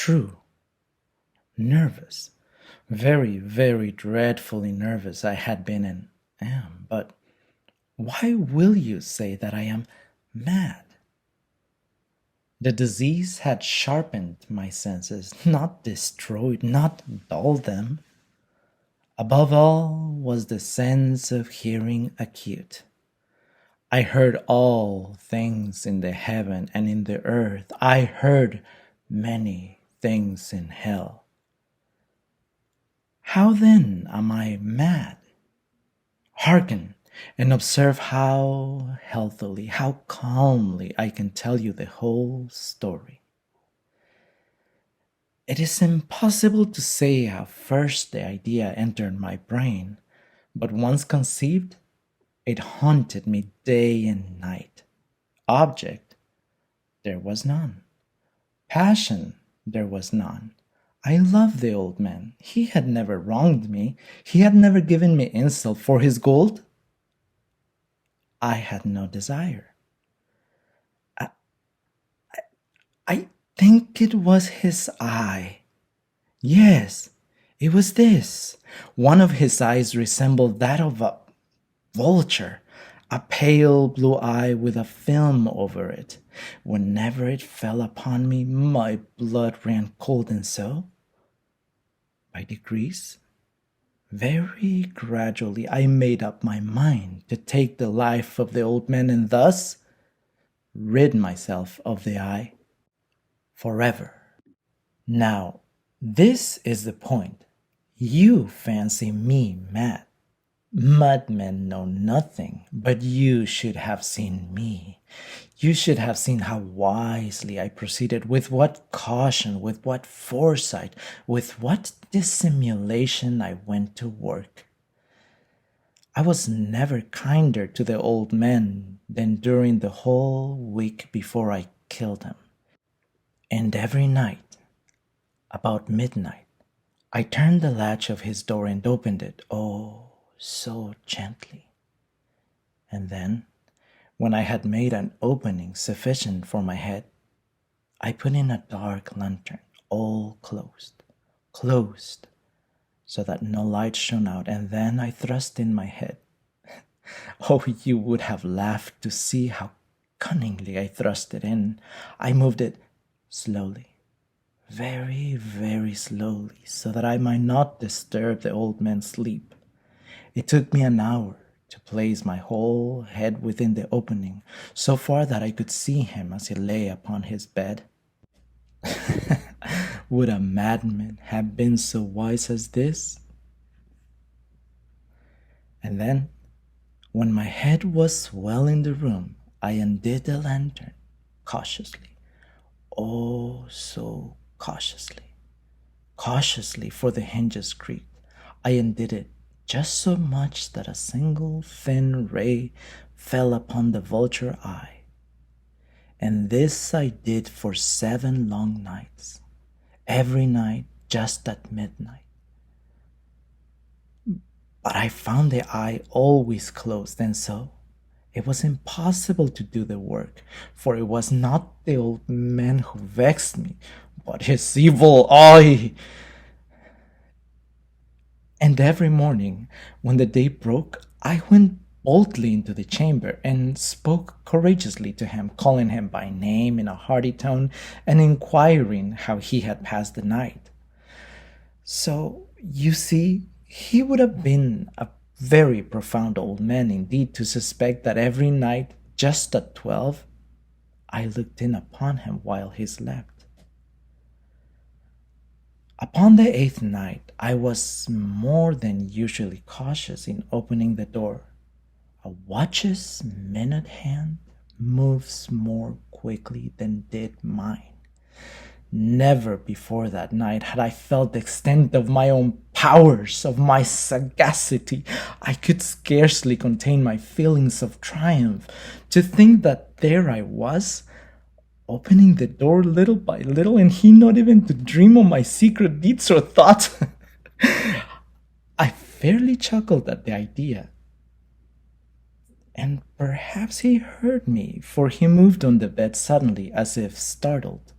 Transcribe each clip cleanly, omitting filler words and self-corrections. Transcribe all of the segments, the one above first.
true. Nervous. Very, very dreadfully nervous I had been and am. But why will you say that I am mad? The disease had sharpened my senses, not destroyed, not dulled them. Above all was the sense of hearing acute. I heard all things in the heaven and in the earth. I heard many things in hell. How then am I mad? Hearken and observe how healthily, how calmly I can tell you the whole story. It is impossible to say how first the idea entered my brain, but once conceived, it haunted me day and night. Object, there was none. Passion, there was none. I loved the old man. He had never wronged me. He had never given me insult for his gold. I had no desire. I think it was his eye. Yes, it was this. One of his eyes resembled that of a vulture, a pale blue eye with a film over it. Whenever it fell upon me, my blood ran cold, and so, by degrees, very gradually, I made up my mind to take the life of the old man and thus rid myself of the eye forever. Now, this is the point. You fancy me mad. Madmen know nothing, but you should have seen me. You should have seen how wisely I proceeded, with what caution, with what foresight, with what dissimulation I went to work. I was never kinder to the old man than during the whole week before I killed him. And every night, about midnight, I turned the latch of his door and opened it, oh, so gently. And then, when I had made an opening sufficient for my head, I put in a dark lantern, all closed, so that no light shone out, and then I thrust in my head. Oh, you would have laughed to see how cunningly I thrust it in. I moved it slowly, very, very slowly, so that I might not disturb the old man's sleep. It took me an hour to place my whole head within the opening, so far that I could see him as he lay upon his bed. Would a madman have been so wise as this? And then, when my head was well in the room, I undid the lantern cautiously. Oh, so cautiously. Cautiously, for the hinges creaked. I undid it just so much that a single thin ray fell upon the vulture eye. And this I did for 7 long nights, every night just at midnight. But I found the eye always closed, and so it was impossible to do the work, for it was not the old man who vexed me, but his evil eye. And every morning, when the day broke, I went boldly into the chamber and spoke courageously to him, calling him by name in a hearty tone and inquiring how he had passed the night. So, you see, he would have been a very profound old man indeed to suspect that every night, just at 12, I looked in upon him while he slept. Upon the 8th night, I was more than usually cautious in opening the door. A watch's minute hand moves more quickly than did mine. Never before that night had I felt the extent of my own powers, of my sagacity. I could scarcely contain my feelings of triumph. To think that there I was, opening the door little by little, and he not even to dream of my secret deeds or thoughts. I fairly chuckled at the idea. And perhaps he heard me, for he moved on the bed suddenly as if startled.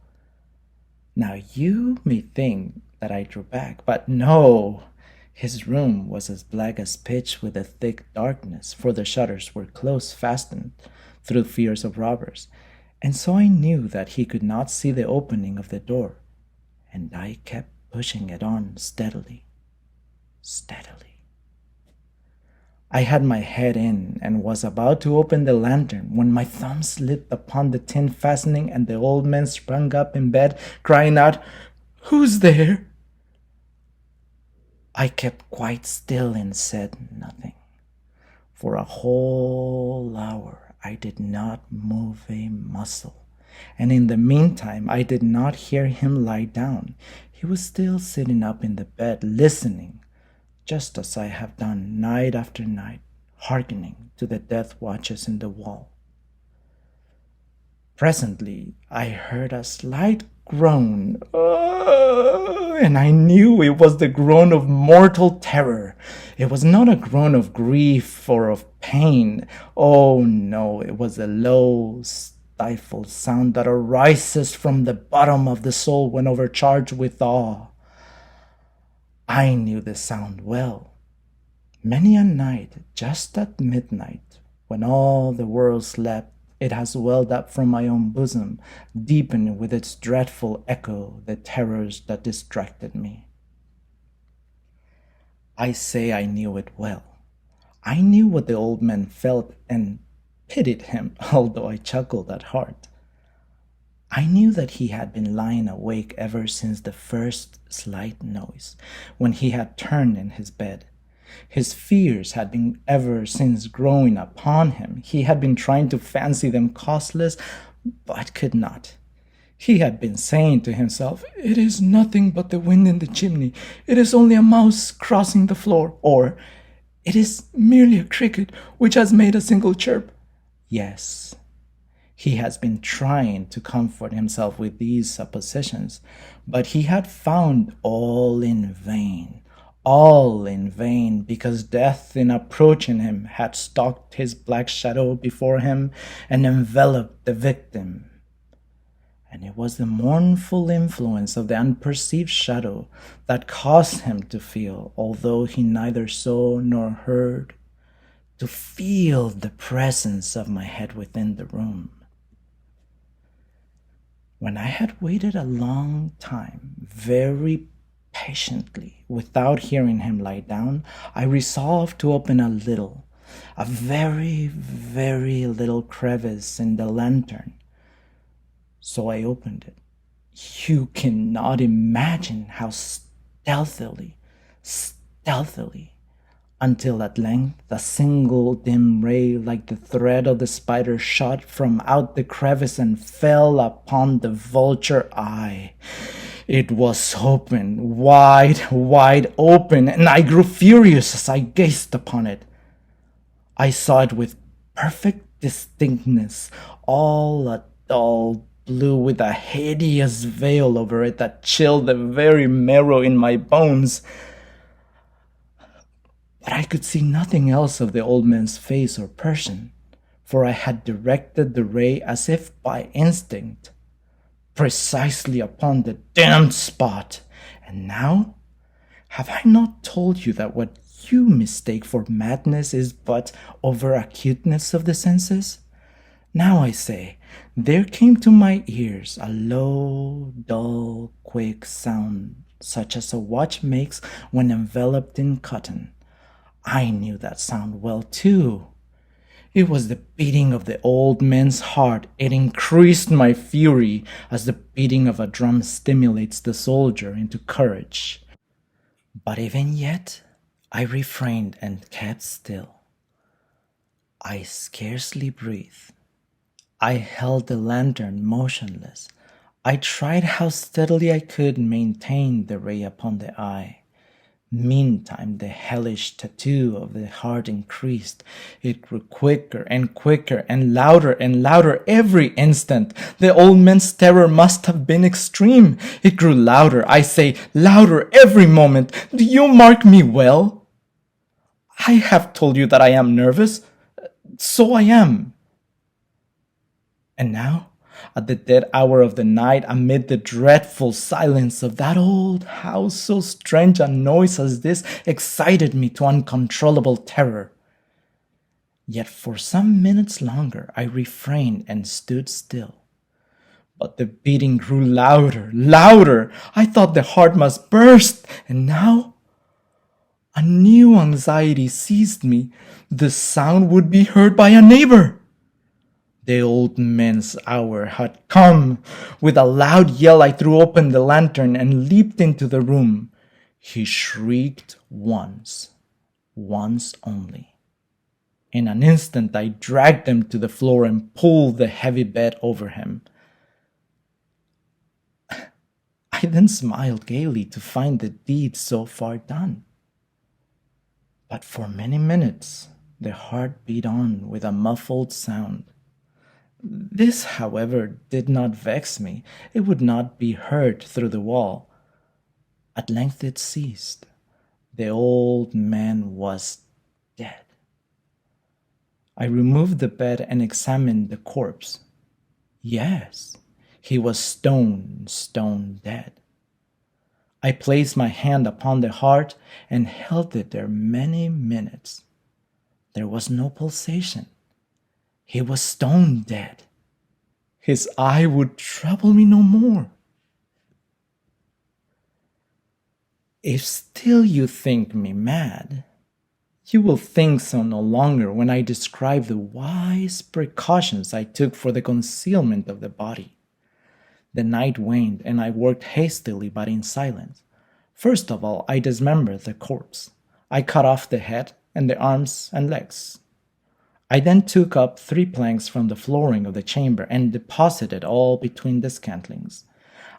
Now you may think that I drew back, but no. His room was as black as pitch with a thick darkness, for the shutters were close fastened through fears of robbers, and so I knew that he could not see the opening of the door, and I kept pushing it on steadily, steadily. I had my head in and was about to open the lantern when my thumb slipped upon the tin fastening and the old man sprang up in bed, crying out, "Who's there?" I kept quite still and said nothing. For a whole hour I did not move a muscle, and in the meantime I did not hear him lie down. He was still sitting up in the bed, listening, just as I have done night after night, hearkening to the death watches in the wall. Presently I heard a slight groan, and I knew it was the groan of mortal terror. It was not a groan of grief or of pain. Oh no, it was a low, stifled sound that arises from the bottom of the soul when overcharged with awe. I knew the sound well. Many a night, just at midnight, when all the world slept, it has welled up from my own bosom, deepening with its dreadful echo the terrors that distracted me. I say I knew it well. I knew what the old man felt and pitied him, although I chuckled at heart. I knew that he had been lying awake ever since the first slight noise, when he had turned in his bed. His fears had been ever since growing upon him. He had been trying to fancy them causeless, but could not. He had been saying to himself, "It is nothing but the wind in the chimney. It is only a mouse crossing the floor," or "It is merely a cricket which has made a single chirp." Yes, he has been trying to comfort himself with these suppositions, but he had found all in vain. All in vain, because death in approaching him had stalked his black shadow before him and enveloped the victim. And it was the mournful influence of the unperceived shadow that caused him to feel, although he neither saw nor heard, to feel the presence of my head within the room. When I had waited a long time, very patiently, without hearing him lie down, I resolved to open a very, very little crevice in the lantern. So I opened it. You cannot imagine how stealthily, until at length a single dim ray like the thread of the spider shot from out the crevice and fell upon the vulture eye. It was open, wide open, and I grew furious as I gazed upon it. I saw it with perfect distinctness, all a dull blue with a hideous veil over it that chilled the very marrow in my bones. But I could see nothing else of the old man's face or person, for I had directed the ray as if by instinct, precisely upon the damned spot. And now, have I not told you that what you mistake for madness is but over-acuteness of the senses? Now I say, there came to my ears a low, dull, quick sound, such as a watch makes when enveloped in cotton. I knew that sound well, too. It was the beating of the old man's heart. It increased my fury as the beating of a drum stimulates the soldier into courage. But even yet, I refrained and kept still. I scarcely breathed. I held the lantern motionless. I tried how steadily I could maintain the ray upon the eye. Meantime, the hellish tattoo of the heart increased. It grew quicker and quicker and louder every instant. The old man's terror must have been extreme. It grew louder, I say, louder every moment. Do you mark me well? I have told you that I am nervous. So I am. And now, at the dead hour of the night, amid the dreadful silence of that old house, so strange a noise as this excited me to uncontrollable terror. Yet for some minutes longer I refrained and stood still. But the beating grew louder, louder. I thought the heart must burst, and now a new anxiety seized me. The sound would be heard by a neighbor. The old man's hour had come. With a loud yell, I threw open the lantern and leaped into the room. He shrieked once only. In an instant, I dragged him to the floor and pulled the heavy bed over him. I then smiled gaily to find the deed so far done. But for many minutes, the heart beat on with a muffled sound. This, however, did not vex me. It would not be heard through the wall. At length it ceased. The old man was dead. I removed the bed and examined the corpse. Yes, he was stone dead. I placed my hand upon the heart and held it there many minutes. There was no pulsation. He was stone dead. His eye would trouble me no more. If still you think me mad, you will think so no longer when I describe the wise precautions I took for the concealment of the body. The night waned, and I worked hastily but in silence. First of all, I dismembered the corpse. I cut off the head and the arms and legs. I then took up 3 planks from the flooring of the chamber and deposited all between the scantlings.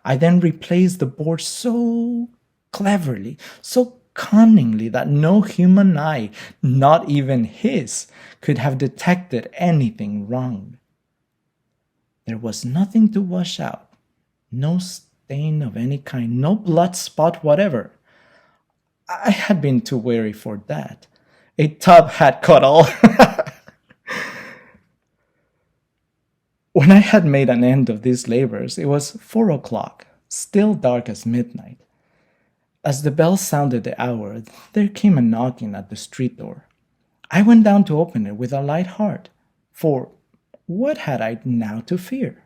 I then replaced the board so cleverly, so cunningly, that no human eye, not even his, could have detected anything wrong. There was nothing to wash out. No stain of any kind, no blood spot whatever. I had been too wary for that. A tub had caught all. When I had made an end of these labors, it was 4 o'clock, still dark as midnight. As the bell sounded the hour, there came a knocking at the street door. I went down to open it with a light heart, for what had I now to fear?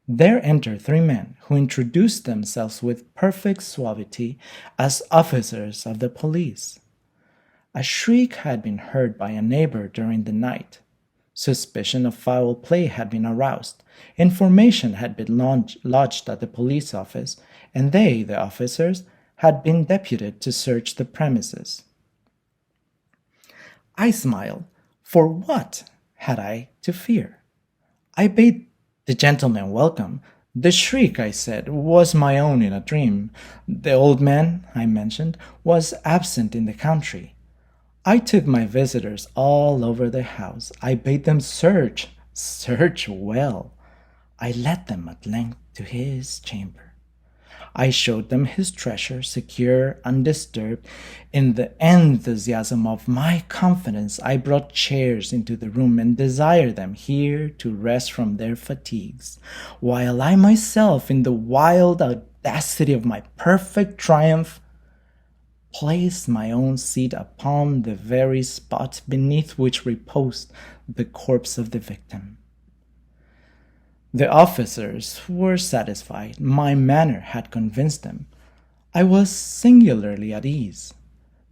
There entered 3 men, who introduced themselves with perfect suavity as officers of the police. A shriek had been heard by a neighbor during the night. Suspicion of foul play had been aroused. Information had been lodged at the police office, and they, the officers, had been deputed to search the premises. I smiled, for what had I to fear? I bade the gentleman welcome. The shriek, I said, was my own in a dream. The old man, I mentioned, was absent in the country. I took my visitors all over the house. I bade them search well. I led them at length to his chamber. I showed them his treasure, secure, undisturbed. In the enthusiasm of my confidence, I brought chairs into the room and desired them here to rest from their fatigues, while I myself, in the wild audacity of my perfect triumph, placed my own seat upon the very spot beneath which reposed the corpse of the victim. The officers were satisfied. My manner had convinced them. I was singularly at ease.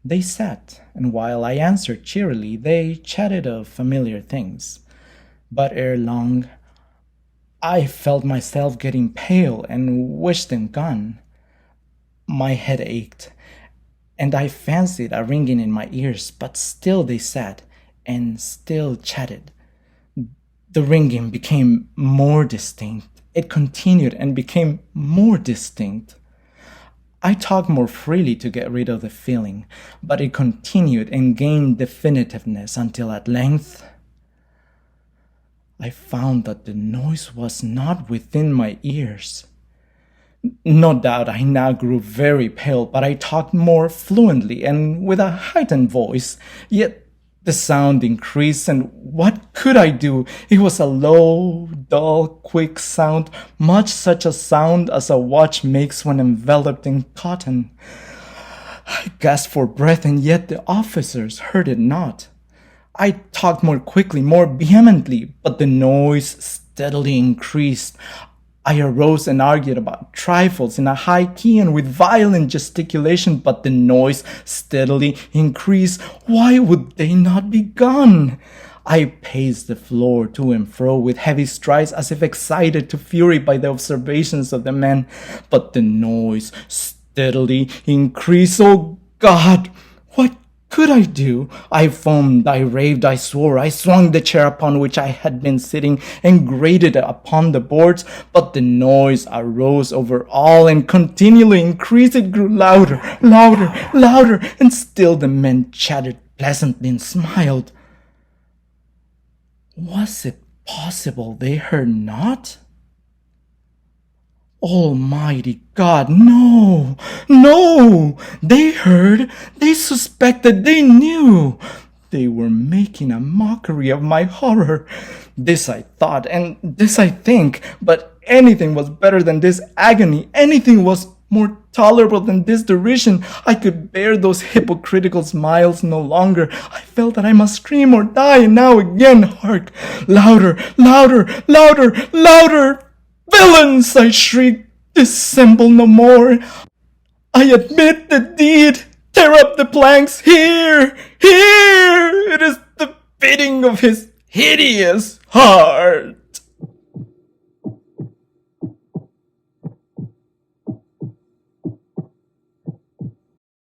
They sat, and while I answered cheerily, they chatted of familiar things. But ere long, I felt myself getting pale and wished them gone. My head ached, and I fancied a ringing in my ears, but still they sat, and still chatted. The ringing became more distinct. It continued and became more distinct. I talked more freely to get rid of the feeling, but it continued and gained definitiveness until at length I found that the noise was not within my ears. No doubt I now grew very pale, but I talked more fluently and with a heightened voice, yet The sound increased, and what could I do? It was a low, dull, quick sound, much such a sound as a watch makes when enveloped in cotton. I gasped for breath, and yet the officers heard it not. I talked more quickly, more vehemently, but the noise steadily increased. I arose and argued about trifles in a high key and with violent gesticulation, but the noise steadily increased. Why would they not be gone? I paced the floor to and fro with heavy strides as if excited to fury by the observations of the men, but the noise steadily increased. Oh God, what could I do? I foamed, I raved, I swore, I swung the chair upon which I had been sitting and grated it upon the boards, but the noise arose over all and continually increased. It grew louder, louder, louder, and still the men chatted pleasantly and smiled. Was it possible they heard not? Almighty God, no, no! They heard, they suspected, they knew. They were making a mockery of my horror. This I thought, and this I think, but anything was better than this agony. Anything was more tolerable than this derision. I could bear those hypocritical smiles no longer. I felt that I must scream or die, and now again, hark! Louder, louder, louder, louder! Villains, I shrieked, dissemble no more. I admit the deed. Tear up the planks. Here, here. It is the beating of his hideous heart.